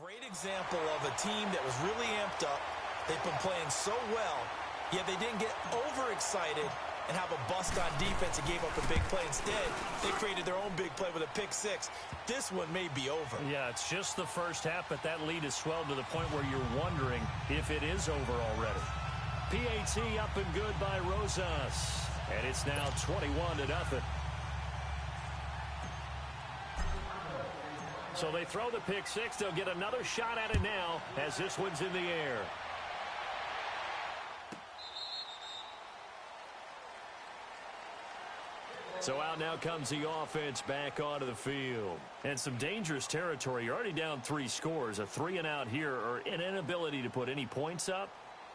great example of a team that was really amped up. They've been playing so well, yet they didn't get overexcited and have a bust on defense and gave up a big play. Instead, they created their own big play with a pick six. This one may be over. Yeah, it's just the first half, but that lead has swelled to the point where you're wondering if it is over already. PAT up and good by Rosas, and it's now 21-0. So they throw the pick six. They'll get another shot at it now as this one's in the air. So out now comes the offense back onto the field. And some dangerous territory. You're already down 3 scores. A 3-and-out here or an inability to put any points up.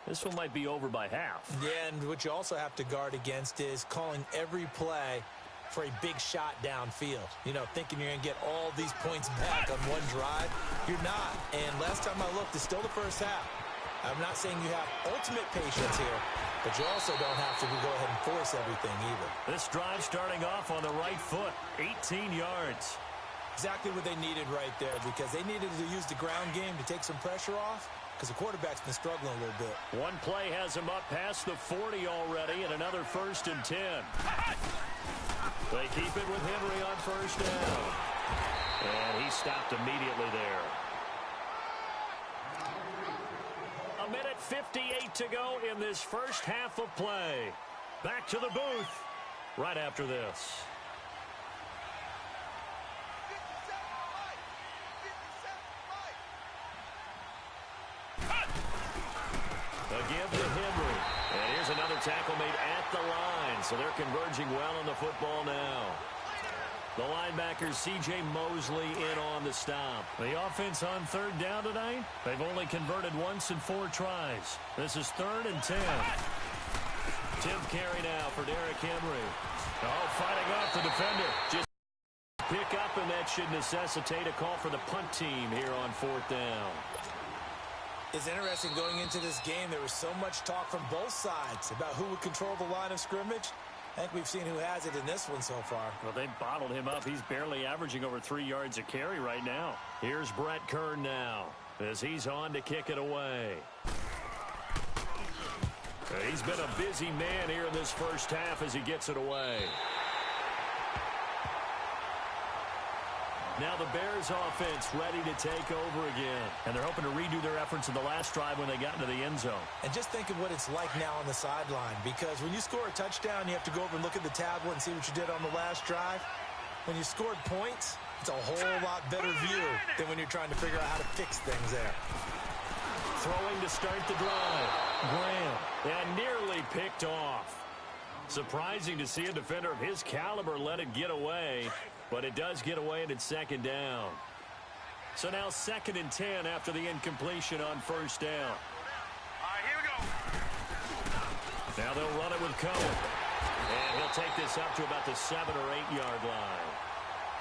This one might be over by half. Yeah, and what you also have to guard against is calling every play for a big shot downfield. You know, thinking you're going to get all these points back on one drive. You're not. And last time I looked, it's still the first half. I'm not saying you have ultimate patience here, but you also don't have to go ahead and force everything either. This drive starting off on the right foot, 18 yards. Exactly what they needed right there, because they needed to use the ground game to take some pressure off, because the quarterback's been struggling a little bit. One play has him up past the 40 already, and another 1st and 10. They keep it with Henry on 1st down. And he stopped immediately there. 1:58 to go in this first half of play. Back to the booth right after this. Again to Henry. And here's another tackle made at the line. So they're converging well on the football now. The linebacker, C.J. Mosley, in on the stop. The offense on 3rd down tonight, they've only converted once in 4 tries. This is 3rd and 10. 10th carry now for Derrick Henry. Oh, fighting off the defender. Just pick up, and that should necessitate a call for the punt team here on 4th down. It's interesting going into this game. There was so much talk from both sides about who would control the line of scrimmage. I think we've seen who has it in this one so far. Well, they bottled him up. He's barely averaging over 3 yards a carry right now. Here's Brett Kern now as he's on to kick it away. He's been a busy man here in this first half as he gets it away. Now the Bears offense ready to take over again. And they're hoping to redo their efforts in the last drive when they got into the end zone. And just think of what it's like now on the sideline. Because when you score a touchdown, you have to go over and look at the tablet and see what you did on the last drive. When you scored points, it's a whole lot better view than when you're trying to figure out how to fix things there. Throwing to start the drive. Graham. And nearly picked off. Surprising to see a defender of his caliber let it get away. But it does get away, and it's 2nd down. So now 2nd and 10 after the incompletion on 1st down. All right, here we go. Now they'll run it with Cohen. And he'll take this up to about the 7 or 8 yard line.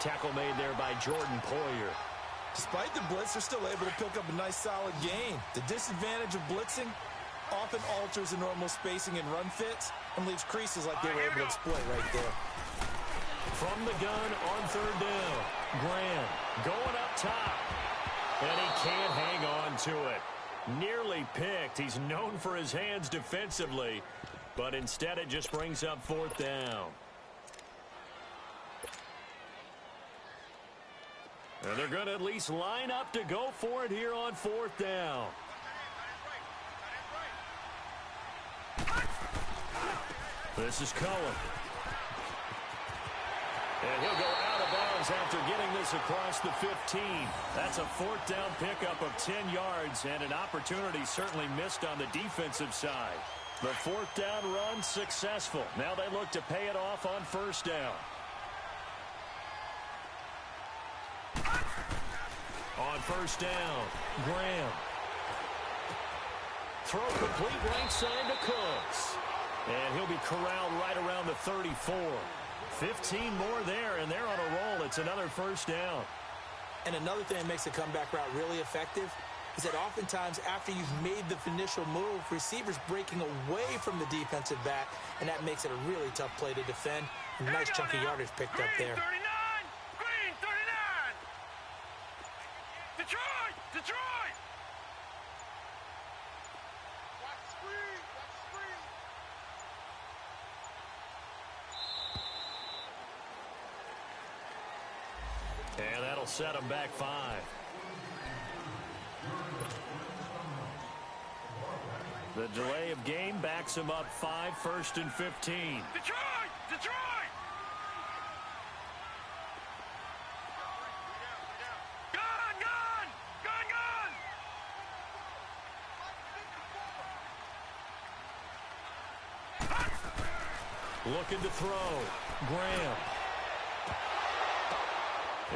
Tackle made there by Jordan Poyer. Despite the blitz, they're still able to pick up a nice solid gain. The disadvantage of blitzing often alters the normal spacing and run fits and leaves creases like they were able to exploit right there. From the gun on 3rd down. Graham going up top. And he can't hang on to it. Nearly picked. He's known for his hands defensively. But instead it just brings up 4th down. And they're going to at least line up to go for it here on 4th down. This is Cohen. And he'll go out of bounds after getting this across the 15. That's a 4th down pickup of 10 yards and an opportunity certainly missed on the defensive side. The 4th down run successful. Now they look to pay it off on 1st down. On 1st down, Graham. Throw complete right side to Cooks. And he'll be corralled right around the 34. 15 more there, and they're on a roll. It's another 1st down. And another thing that makes the comeback route really effective is that oftentimes after you've made the initial move, receivers breaking away from the defensive back, and that makes it a really tough play to defend. A nice chunk of yardage picked up there. Green 39! Green 39! Detroit! Detroit! Watch the screen! Watch the screen! And that'll set them back 5. The delay of game backs them up 5, 1st and 15. Detroit! Detroit! Gun! Gun! Gun! Gun! Looking to throw. Graham.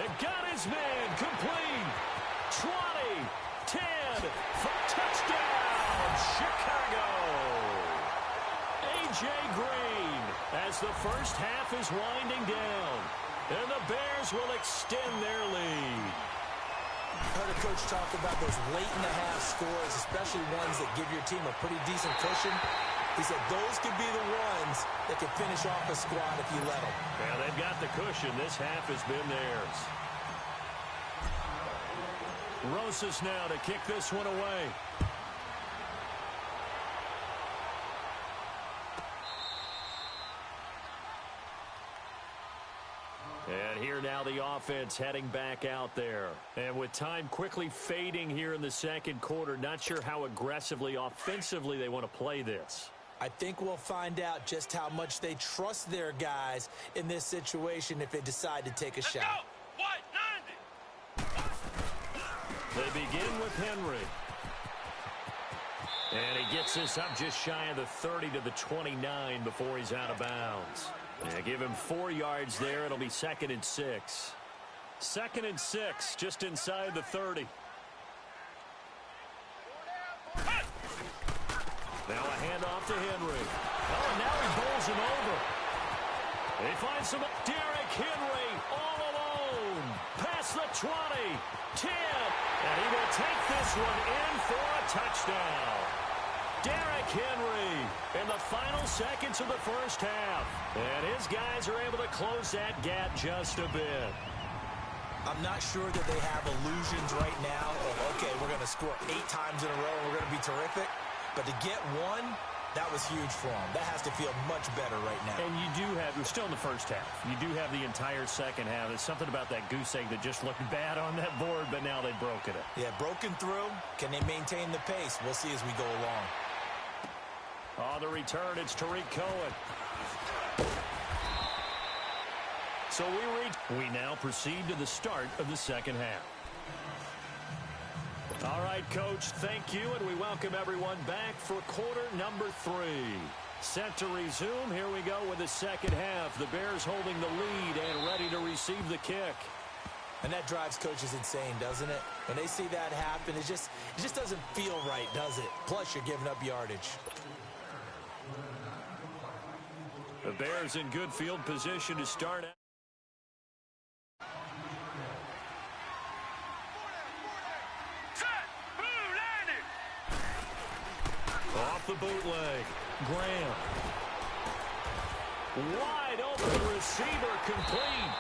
It got his man complete. 20, 10, for touchdown, Chicago. A.J. Green as the first half is winding down. And the Bears will extend their lead. I heard a coach talk about those late-in-the-half scores, especially ones that give your team a pretty decent cushion. He said those could be the ones that could finish off a squad if you let them. Yeah, they've got the cushion. This half has been theirs. Rosas now to kick this one away. And here now the offense heading back out there. And with time quickly fading here in the second quarter, not sure how aggressively, offensively they want to play this. I think we'll find out just how much they trust their guys in this situation if they decide to take a shot. Go! White 90! They begin with Henry. And he gets this up just shy of the 30 to the 29 before he's out of bounds. Yeah, give him 4 yards there. It'll be 2nd and 6. 2nd and 6, just inside the 30. Now a handoff to Henry. Oh, and now he bowls him over. He finds some. Derrick Henry all alone. Past the 20, 10. And he will take this one in for a touchdown. Derrick Henry in the final seconds of the first half. And his guys are able to close that gap just a bit. I'm not sure that they have illusions right now of, okay, we're going to score 8 times in a row and we're going to be terrific. But to get one, that was huge for them. That has to feel much better right now. And you do have, we're still in the first half. You do have the entire second half. There's something about that goose egg that just looked bad on that board, but now they've broken it. Yeah, broken through. Can they maintain the pace? We'll see as we go along. On the return, it's Tariq Cohen. So we now proceed to the start of the second half. All right, Coach, thank you, and we welcome everyone back for quarter number 3. Set to resume. Here we go with the second half. The Bears holding the lead and ready to receive the kick. And that drives coaches insane, doesn't it? When they see that happen, it just doesn't feel right, does it? Plus, you're giving up yardage. The Bears in good field position to start out. Off the bootleg. Graham. Wide open receiver complete.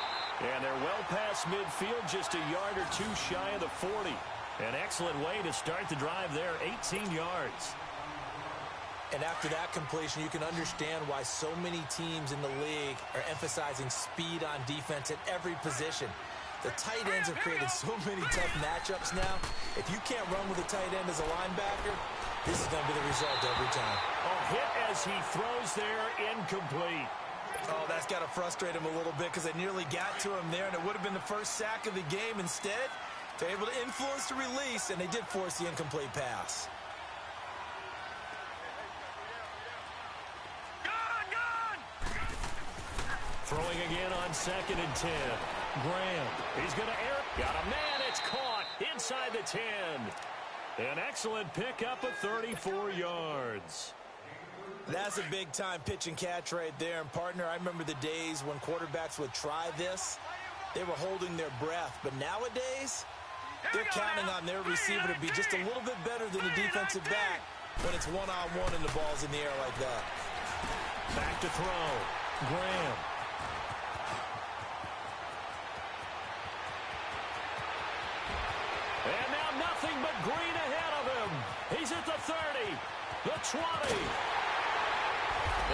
And they're well past midfield, just a yard or 2 shy of the 40. An excellent way to start the drive there, 18 yards. And after that completion, you can understand why so many teams in the league are emphasizing speed on defense at every position. The tight ends have created so many tough matchups now. If you can't run with a tight end as a linebacker, this is going to be the result every time. A hit as he throws there, incomplete. Oh, that's got to frustrate him a little bit because they nearly got to him there, and it would have been the first sack of the game. Instead, they're able to influence the release, and they did force the incomplete pass. Throwing again on 2nd and 10. Graham, he's going to air it. Got a man, it's caught inside the 10. An excellent pickup of 34 yards. That's a big-time pitch and catch right there. And, partner, I remember the days when quarterbacks would try this. They were holding their breath. But nowadays, they're counting on their receiver to be just a little bit better than the defensive back when it's one-on-one and the ball's in the air like that. Back to throw. Graham. And now nothing. nothing but green ahead of him. He's at the 30, the 20.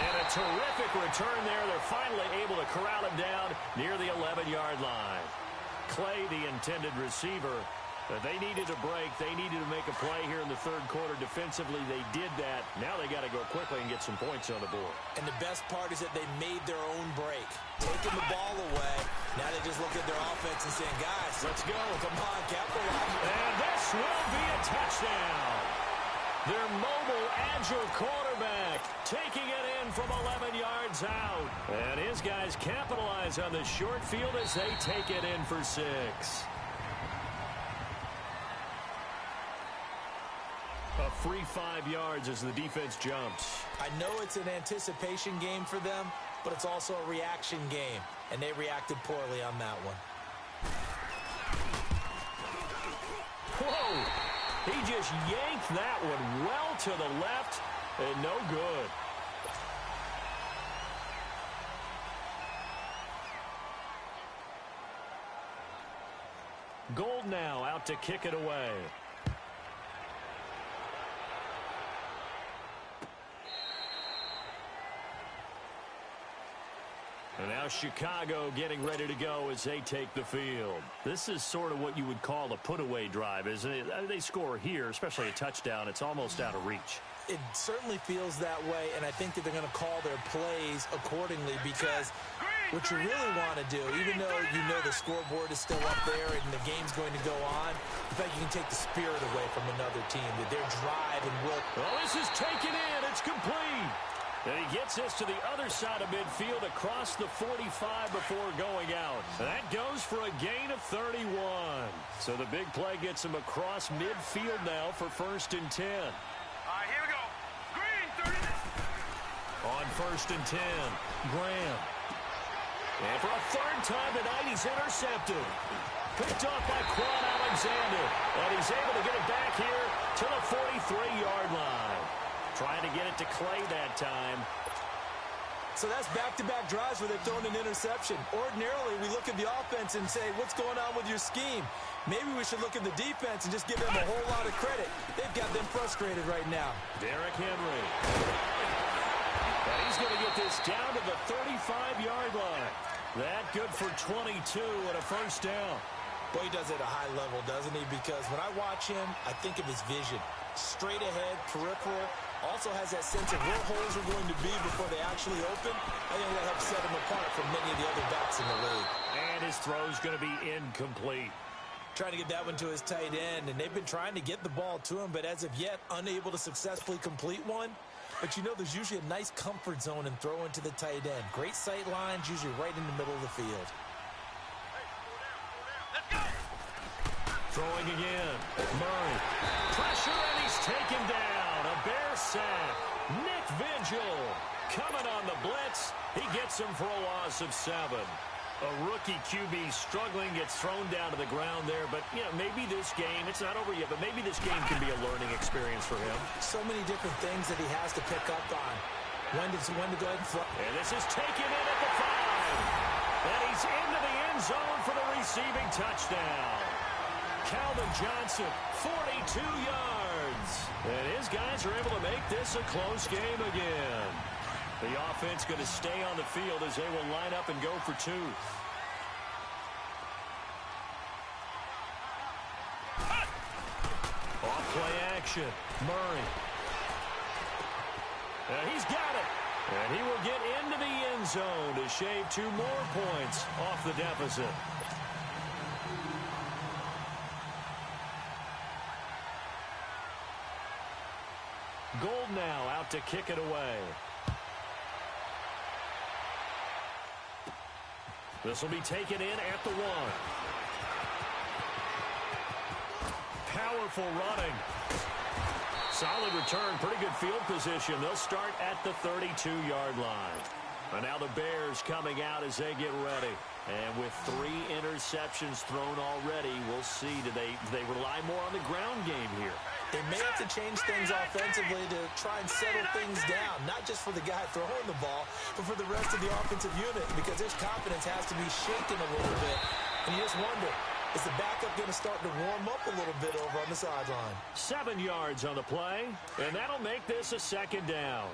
And a terrific return there. They're finally able to corral him down near the 11-yard line. Clay, the intended receiver. But they needed a break. They needed to make a play here in the third quarter. Defensively, they did that. Now they got to go quickly and get some points on the board. And the best part is that they made their own break. Taking the ball away. Now they just look at their offense and saying, guys, let's go. Come on, capitalize. And this will be a touchdown. Their mobile, agile quarterback taking it in from 11 yards out. And his guys capitalize on the short field as they take it in for 6. A free 5 yards as the defense jumps. I know it's an anticipation game for them, but it's also a reaction game, and they reacted poorly on that one. Whoa! He just yanked that one well to the left, and no good. Gold now out to kick it away. And now Chicago getting ready to go as they take the field. This is sort of what you would call a put-away drive, isn't it? They score here, especially a touchdown. It's almost out of reach. It certainly feels that way, and I think that they're going to call their plays accordingly because what you really want to do, even though you know the scoreboard is still up there and the game's going to go on, in fact, you can take the spirit away from another team, that their drive and will. Well, this is taken in. It's complete. And he gets this to the other side of midfield across the 45 before going out. That goes for a gain of 31. So the big play gets him across midfield now for 1st and 10. All right, here we go. Green, 30. On 1st and 10, Graham. And for a third time tonight, he's intercepted. Picked off by Quan Alexander. And he's able to get it back here to the 43-yard line. Trying to get it to Clay that time. So that's back-to-back drives where they've thrown an interception. Ordinarily, we look at the offense and say, what's going on with your scheme? Maybe we should look at the defense and just give them a whole lot of credit. They've got them frustrated right now. Derrick Henry. And he's going to get this down to the 35-yard line. That good for 22 and a first down. Boy, he does it at a high level, doesn't he? Because when I watch him, I think of his vision. Straight ahead, peripheral. Also has that sense of where holes are going to be before they actually open. I think that helps set him apart from many of the other backs in the league. And his throw's going to be incomplete. Trying to get that one to his tight end, and they've been trying to get the ball to him, but as of yet, unable to successfully complete one. But you know there's usually a nice comfort zone in throwing to the tight end. Great sight lines, usually right in the middle of the field. Let's go. Throwing again. Murray. Pressure, and he's taken down. A Bear sack. Nick Vigil coming on the blitz. He gets him for a loss of 7. A rookie QB struggling, gets thrown down to the ground there. But, you know, maybe this game, it's not over yet, but maybe this game can be a learning experience for him. So many different things that he has to pick up on. When to go ahead and throw. And this is taken in at the 5. And he's into the end zone for the receiving touchdown. Calvin Johnson, 42 yards. And his guys are able to make this a close game again. The offense going to stay on the field as they will line up and go for 2. Off play action. Murray. And he's got it. And he will get into the end zone to shave 2 more points off the deficit. Gold now out to kick it away. This will be taken in at the 1. Powerful running. Solid return, pretty good field position. They'll start at the 32-yard line. And now the Bears coming out as they get ready. And with 3 interceptions thrown already, we'll see. Do they rely more on the ground game here? They may have to change things offensively to try and settle things down, not just for the guy throwing the ball, but for the rest of the offensive unit, because their confidence has to be shaken a little bit. And you just wonder, Is the backup going to start to warm up a little bit over on the sideline? 7 yards on the play, and that'll make this a second down.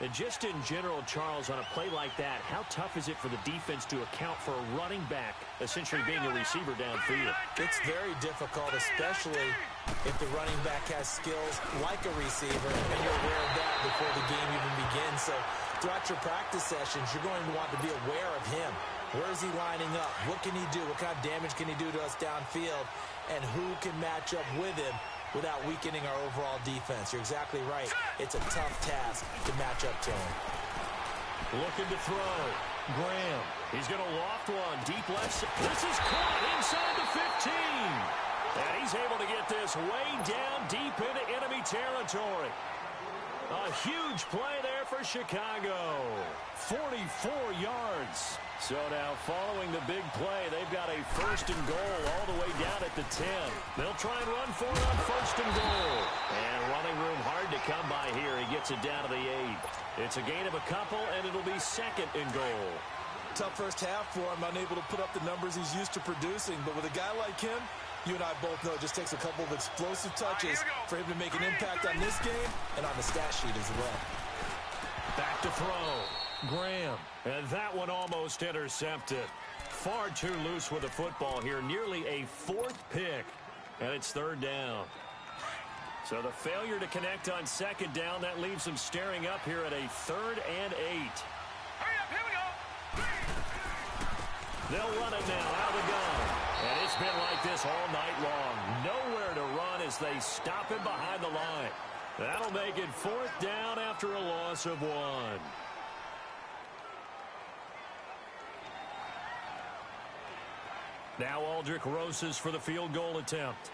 And just in general, Charles, on a play like that, how tough is it for the defense to account for a running back essentially being a receiver downfield? It's very difficult, especially if the running back has skills like a receiver, and you're aware of that before the game even begins. So throughout your practice sessions, you're going to want to be aware of him. Where is he lining up? What can he do? What kind of damage can he do to us downfield? And who can match up with him without weakening our overall defense? You're exactly right. It's a tough task to match up to him. Looking to throw. Graham. He's going to loft one. Deep left. This is caught inside the 15. And he's able to get this way down deep into enemy territory. A huge play there for Chicago. 44 yards. So now following the big play, they've got a first and goal all the way down at the 10. They'll try and run for it on first and goal. And running room hard to come by here. He gets it down to the 8. It's a gain of a couple, and it'll be second and goal. Tough first half for him, unable to put up the numbers he's used to producing. But with a guy like him, you and I both know it just takes a couple of explosive touches for him to make an impact on this game and on the stat sheet as well. Back to throw. Graham. And that one almost intercepted. Far too loose with the football here. Nearly a 4th pick. And it's third down. So the failure to connect on second down, that leaves them staring up here at a 3rd and 8. Hurry up, here we go. They'll run it now out of the gun. And it's been like this all night long. Nowhere to run as they stop him behind the line. That'll make it 4th down after a loss of 1. Now Aldrich Rosas for the field goal attempt.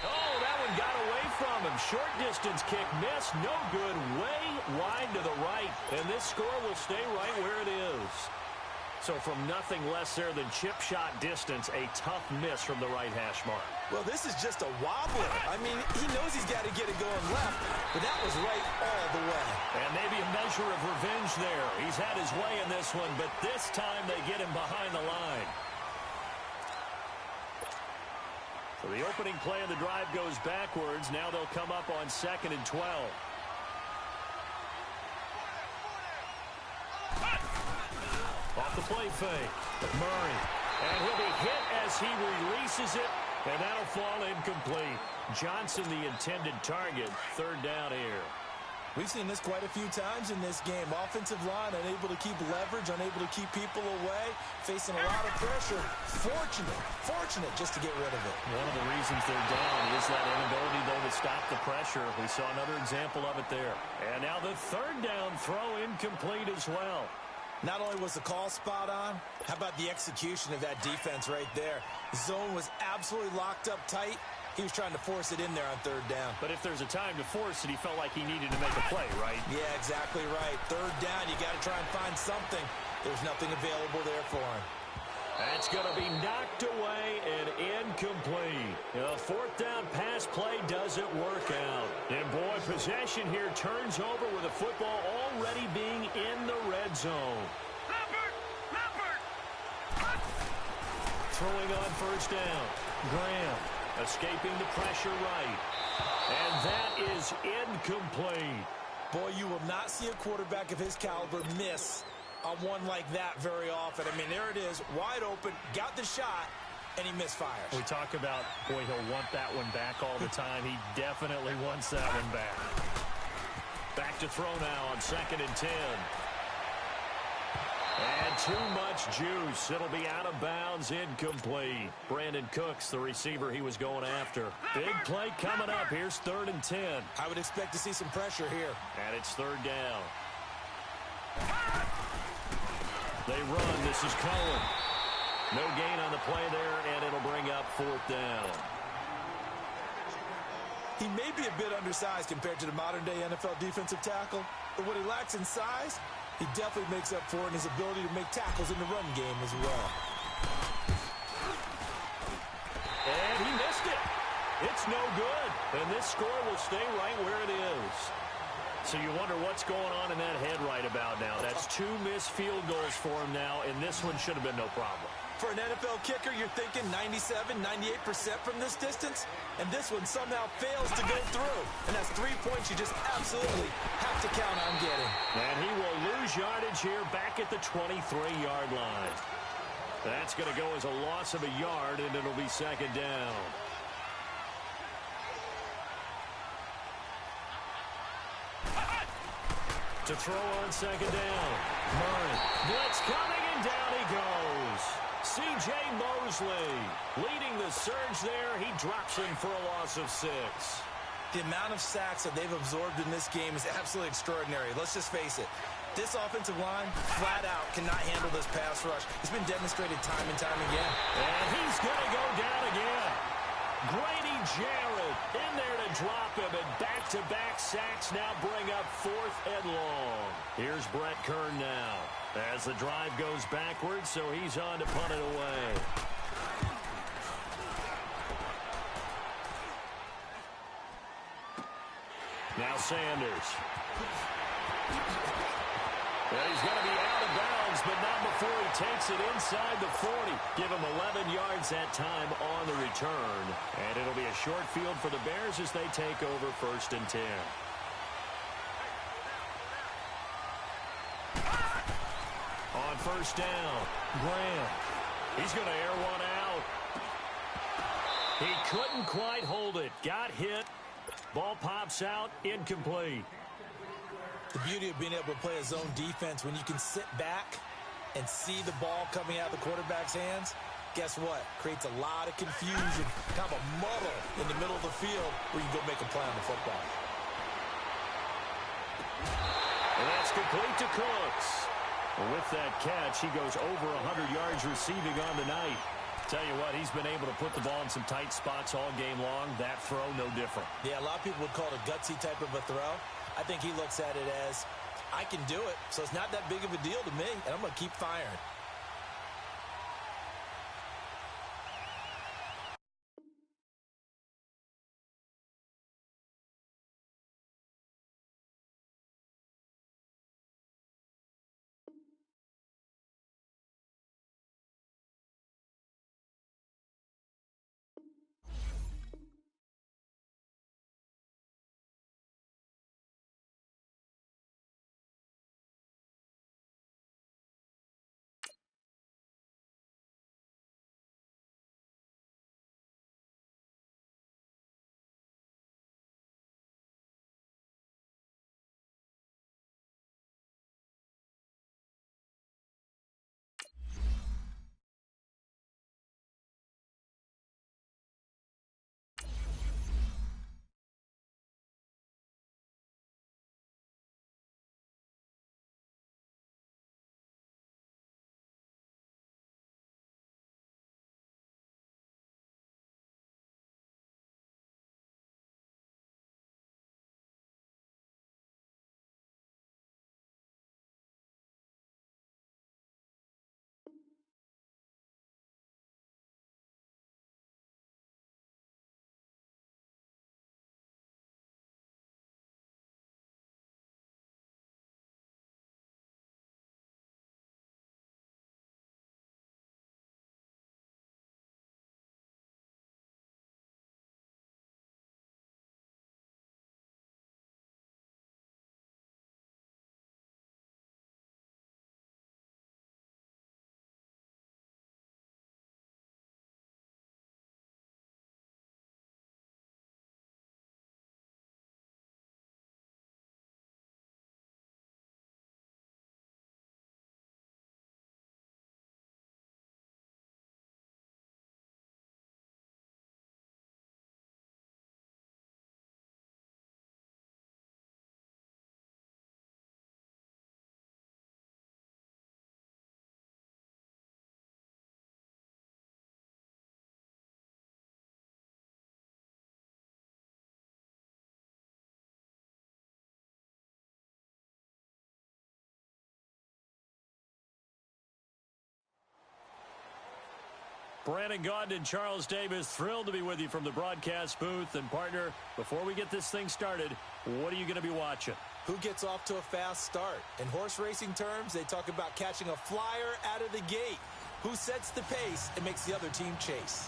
Oh, that one got away from him. Short distance kick missed. No good. Way wide to the right. And this score will stay right where it is. So from nothing less there than chip shot distance, a tough miss from the right hash mark. Well, this is just a wobbler. I mean, he knows he's got to get it going left, but that was right all the way. And maybe a measure of revenge there. He's had his way in this one, but this time they get him behind the line. So the opening play of the drive goes backwards. Now they'll come up on 2nd and 12. Off the play fake. Murray. And he'll be hit as he releases it. And that'll fall incomplete. Johnson, the intended target. Third down here. We've seen this quite a few times in this game. Offensive line unable to keep leverage, unable to keep people away, facing a lot of pressure. Fortunate just to get rid of it. One of the reasons they're down is that inability, though, to stop the pressure. We saw another example of it there. And now the third down throw incomplete as well. Not only was the call spot on, how about the execution of that defense right there? The zone was absolutely locked up tight. He was trying to force it in there on third down. But if there's a time to force it, he felt like he needed to make a play, right? Yeah, exactly right. Third down, you got to try and find something. There's nothing available there for him. That's going to be knocked away and incomplete. The fourth down pass play doesn't work out. And boy, possession here turns over with the football already being in the red zone. Leopard! Throwing on first down. Graham escaping the pressure right. And that is incomplete. Boy, you will not see a quarterback of his caliber miss on one like that very often. I mean, there it is, wide open, got the shot, and he misfires. We talk about, boy, he'll want that one back all the time. He definitely wants that one back. Back to throw now on 2nd and 10. And too much juice. It'll be out of bounds, incomplete. Brandon Cooks, the receiver he was going after. Big play coming up. Here's 3rd and 10. I would expect to see some pressure here. And it's third down. They run. This is Cohen. No gain on the play there, and it'll bring up 4th down. He may be a bit undersized compared to the modern-day NFL defensive tackle, but what he lacks in size, he definitely makes up for it in his ability to make tackles in the run game as well. And he missed it. It's no good. And this score will stay right where it is. So you wonder what's going on in that head right about now. That's 2 missed field goals for him now, and this one should have been no problem. For an NFL kicker, you're thinking 97, 98% from this distance, and this one somehow fails to go through. And that's 3 points you just absolutely have to count on getting. And he will lose yardage here back at the 23-yard line. That's going to go as a loss of a yard, and it'll be second down. To throw on second down. Murray. Blitz coming, and down he goes. C.J. Mosley leading the surge there. He drops him for a loss of 6. The amount of sacks that they've absorbed in this game is absolutely extraordinary. Let's just face it. This offensive line, flat out, cannot handle this pass rush. It's been demonstrated time and time again. And he's going to go down again. Grady Jarrett in there to drop him, and back-to-back sacks now bring up 4th and long. Here's Brett Kern now as the drive goes backwards, so he's on to punt it away. Now Sanders. And he's going to be out of bounds, but not before he takes it inside the 40. Give him 11 yards that time on the return. And it'll be a short field for the Bears as they take over 1st and 10. On 1st down, Graham. He's going to air one out. He couldn't quite hold it. Got hit. Ball pops out, incomplete. The beauty of being able to play a zone defense when you can sit back and see the ball coming out of the quarterback's hands, guess what? Creates a lot of confusion, kind of a muddle in the middle of the field where you go make a play on the football. And that's complete to Cooks. With that catch, he goes over 100 yards receiving on the night. Tell you what, he's been able to put the ball in some tight spots all game long. That throw, no different. Yeah, a lot of people would call it a gutsy type of a throw. I think he looks at it as, I can do it, so it's not that big of a deal to me, and I'm going to keep firing. Brandon Gaudin and Charles Davis, thrilled to be with you from the broadcast booth. And, partner, before we get this thing started, what are you going to be watching? Who gets off to a fast start? In horse racing terms, they talk about catching a flyer out of the gate. Who sets the pace and makes the other team chase?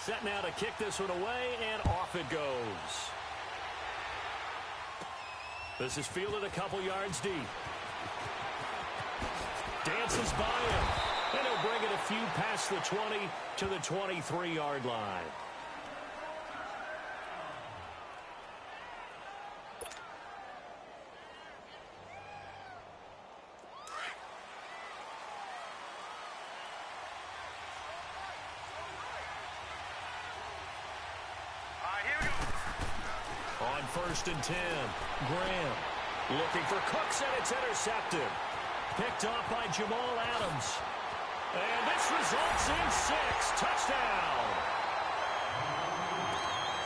Set now to kick this one away, and off it goes. This is fielded a couple yards deep. Dances by him. And he'll bring it a few past the 20 to the 23-yard line. On 1st and 10, Graham looking for Cooks, and it's intercepted. Picked off by Jamal Adams. And this results in 6. Touchdown.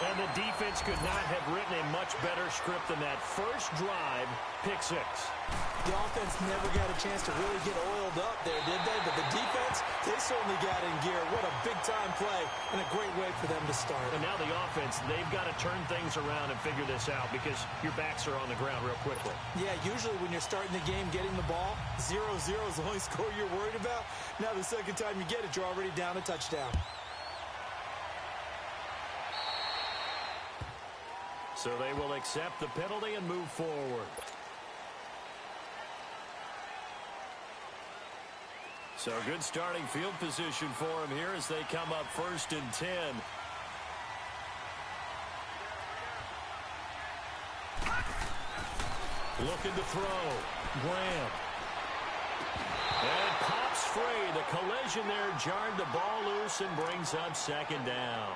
And the defense could not have written a much better script than that first drive, pick 6. The offense never got a chance to really get oiled up there, did they? But the defense, they certainly got in gear. What a big-time play and a great way for them to start. And now the offense, they've got to turn things around and figure this out because your backs are on the ground real quickly. Yeah, usually when you're starting the game, getting the ball, 0-0 is the only score you're worried about. Now the second time you get it, you're already down a touchdown. So they will accept the penalty and move forward. So good starting field position for him here as they come up 1st and 10. Looking to throw. Graham. And pops free. The collision there jarred the ball loose and brings up 2nd down.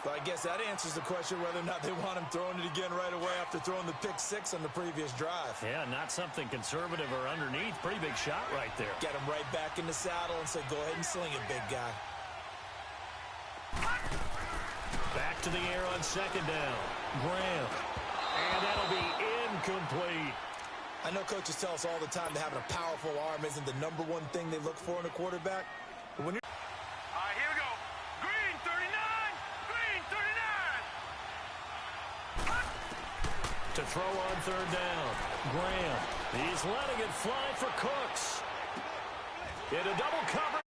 So I guess that answers the question whether or not they want him throwing it again right away after throwing the pick 6 on the previous drive. Yeah, not something conservative or underneath. Pretty big shot right there. Get him right back in the saddle and say, go ahead and sling it, big guy. Back to the air on 2nd down. Graham. And that'll be incomplete. I know coaches tell us all the time that having a powerful arm isn't the #1 thing they look for in a quarterback. But when you're Here we go. Green 39. Green 39. To throw on 3rd down. Graham. He's letting it fly for Cooks. Into double coverage.